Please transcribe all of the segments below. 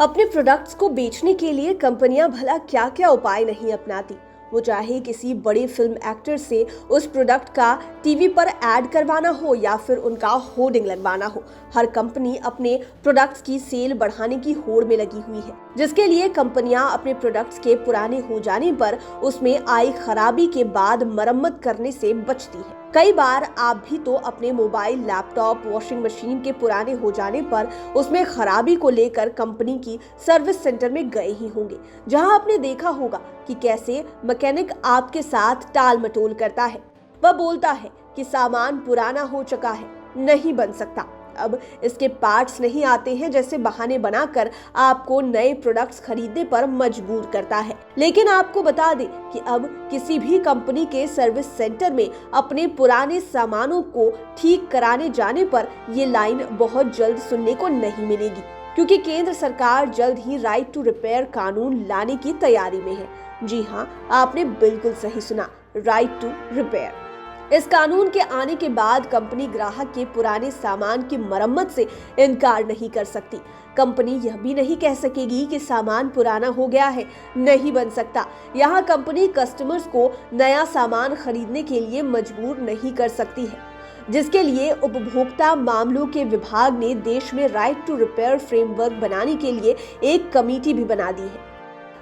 अपने प्रोडक्ट्स को बेचने के लिए कंपनियां भला क्या क्या उपाय नहीं अपनाती। वो चाहे किसी बड़े फिल्म एक्टर से उस प्रोडक्ट का टीवी पर ऐड करवाना हो या फिर उनका होर्डिंग लगवाना हो, हर कंपनी अपने प्रोडक्ट्स की सेल बढ़ाने की होड़ में लगी हुई है, जिसके लिए कंपनियां अपने प्रोडक्ट्स के पुराने हो जाने पर उसमें आई खराबी के बाद मरम्मत करने से बचती है। कई बार आप भी तो अपने मोबाइल, लैपटॉप, वॉशिंग मशीन के पुराने हो जाने पर उसमें खराबी को लेकर कंपनी की सर्विस सेंटर में गए ही होंगे, जहां आपने देखा होगा कि कैसे मैकेनिक आपके साथ टाल मटोल करता है। वह बोलता है कि सामान पुराना हो चुका है, नहीं बन सकता, अब इसके पार्ट्स नहीं आते हैं जैसे बहाने बनाकर आपको नए प्रोडक्ट्स खरीदने पर मजबूर करता है। लेकिन आपको बता दें कि अब किसी भी कंपनी के सर्विस सेंटर में अपने पुराने सामानों को ठीक कराने जाने पर ये लाइन बहुत जल्द सुनने को नहीं मिलेगी, क्योंकि केंद्र सरकार जल्द ही राइट टू रिपेयर कानून लाने की तैयारी में है। जी हाँ, आपने बिल्कुल सही सुना, राइट टू रिपेयर। इस कानून के आने के बाद कंपनी ग्राहक के पुराने सामान की मरम्मत से इनकार नहीं कर सकती। कंपनी यह भी नहीं कह सकेगी कि सामान पुराना हो गया है, नहीं बन सकता। यहाँ कंपनी कस्टमर्स को नया सामान खरीदने के लिए मजबूर नहीं कर सकती है, जिसके लिए उपभोक्ता मामलों के विभाग ने देश में राइट टू रिपेयर फ्रेमवर्क बनाने के लिए एक कमेटी भी बना दी है।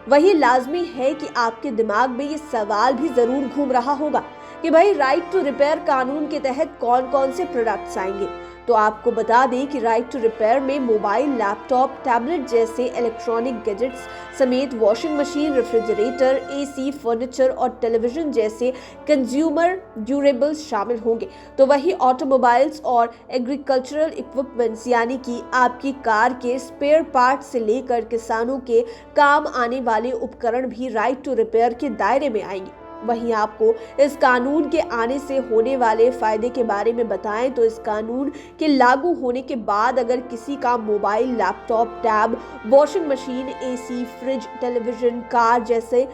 वही लाजमी है कि आपके दिमाग में ये सवाल भी जरूर घूम रहा होगा कि भाई राइट टू रिपेयर कानून के तहत कौन कौन से प्रोडक्ट्स आएंगे। तो आपको बता दें कि राइट टू रिपेयर में मोबाइल, लैपटॉप, टैबलेट जैसे इलेक्ट्रॉनिक गैजेट्स समेत washing machine, refrigerator, AC, furniture और टेलीविजन जैसे कंज्यूमर ड्यूरेबल्स शामिल होंगे। तो वही ऑटोमोबाइल्स और एग्रीकल्चरल इक्विपमेंट्स यानी कि आपकी कार के स्पेयर पार्ट से लेकर किसानों के काम आने वाले उपकरण भी राइट टू रिपेयर के दायरे में आएंगे। वहीं आपको इस कानून के आने से होने वाले फायदे के बारे में बताएं तो इस कानून के लागू होने के बाद अगर किसी का mobile, laptop, tab, washing machine, AC, fridge, television, car जैसे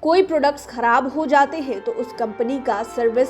कोई प्रोडक्ट्स खराब हो जाते हैं तो उस कंपनी का सर्विस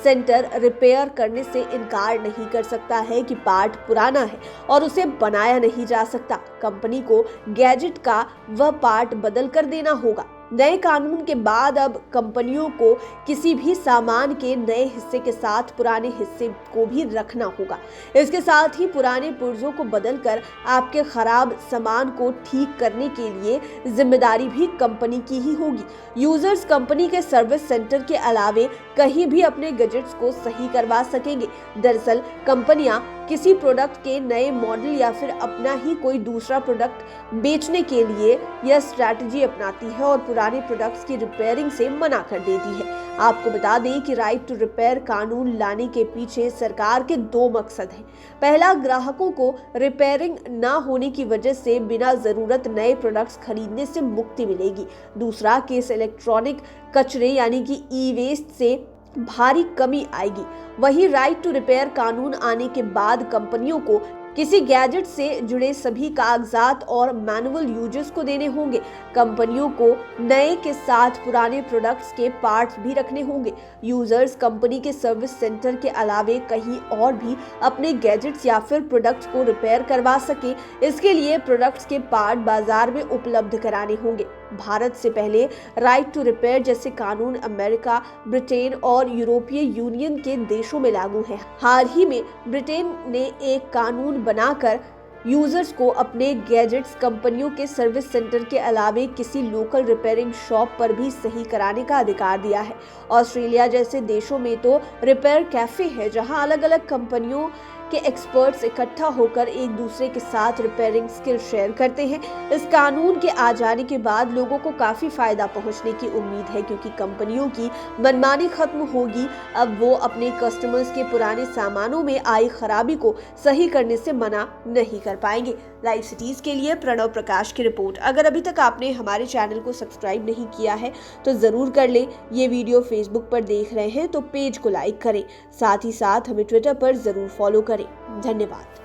सेंटर रिपेयर करने से इनकार नहीं कर सकता है कि पार्ट पुराना है और उसे बनाया नहीं जा सकता। कंपनी को गैजेट का वह पार्ट बदल कर देना होगा। नए कानून के बाद अब कंपनियों को किसी भी सामान के नए हिस्से के साथ पुराने हिस्से को भी रखना होगा। इसके साथ ही पुराने पुर्जों को बदलकर आपके खराब सामान को ठीक करने के लिए जिम्मेदारी भी कंपनी की ही होगी। यूजर्स कंपनी के सर्विस सेंटर के अलावे कहीं भी अपने गैजेट्स को सही करवा सकेंगे। दरअसल कंपनियां किसी प्रोडक्ट के नए मॉडल या फिर अपना ही कोई दूसरा प्रोडक्ट बेचने के लिए यह स्ट्रैटेजी अपनाती है और पुराने प्रोडक्ट्स की रिपेयरिंग से मना कर देती है। आपको बता दें कि राइट टू रिपेयर कानून लाने के पीछे सरकार के दो मकसद हैं। पहला, ग्राहकों को रिपेयरिंग ना होने की वजह से बिना जरूरत नए प्रोडक्ट्स खरीदने से मुक्ति मिलेगी। दूसरा, कि इस इलेक्ट्रॉनिक कचरे यानी कि ई वेस्ट से भारी कमी आएगी। वही राइट टू रिपेयर कानून आने के बाद कंपनियों को किसी गैजेट से जुड़े सभी कागजात और मैनुअल यूजर्स को देने होंगे। कंपनियों को नए के साथ पुराने प्रोडक्ट्स के पार्ट्स भी रखने होंगे। यूजर्स कंपनी के सर्विस सेंटर के अलावे कहीं और भी अपने गैजेट्स या फिर प्रोडक्ट्स को रिपेयर करवा सके, इसके लिए प्रोडक्ट्स के पार्ट बाजार में उपलब्ध कराने होंगे। भारत से पहले राइट टू रिपेयर जैसे कानून अमेरिका, ब्रिटेन और यूरोपीय यूनियन के देशों में लागू है। हाल ही में ब्रिटेन ने एक कानून बनाकर यूजर्स को अपने गैजेट्स कंपनियों के सर्विस सेंटर के अलावे किसी लोकल रिपेयरिंग शॉप पर भी सही कराने का अधिकार दिया है। ऑस्ट्रेलिया जैसे देशों में तो रिपेयर कैफे है, जहां अलग अलग कंपनियों के एक्सपर्ट्स इकट्ठा होकर एक दूसरे के साथ रिपेयरिंग स्किल शेयर करते हैं। इस कानून के आ जाने के बाद लोगों को काफी फायदा पहुंचने की उम्मीद है, क्योंकि कंपनियों की मनमानी खत्म होगी। अब वो अपने कस्टमर्स के पुराने सामानों में आई खराबी को सही करने से मना नहीं कर पाएंगे। लाइव सिटीज के लिए प्रणव प्रकाश की रिपोर्ट। अगर अभी तक आपने हमारे चैनल को सब्सक्राइब नहीं किया है तो जरूर कर लें। ये वीडियो फेसबुक पर देख रहे हैं तो पेज को लाइक करें, साथ ही साथ हमें ट्विटर पर जरूर फॉलो करें। धन्यवाद।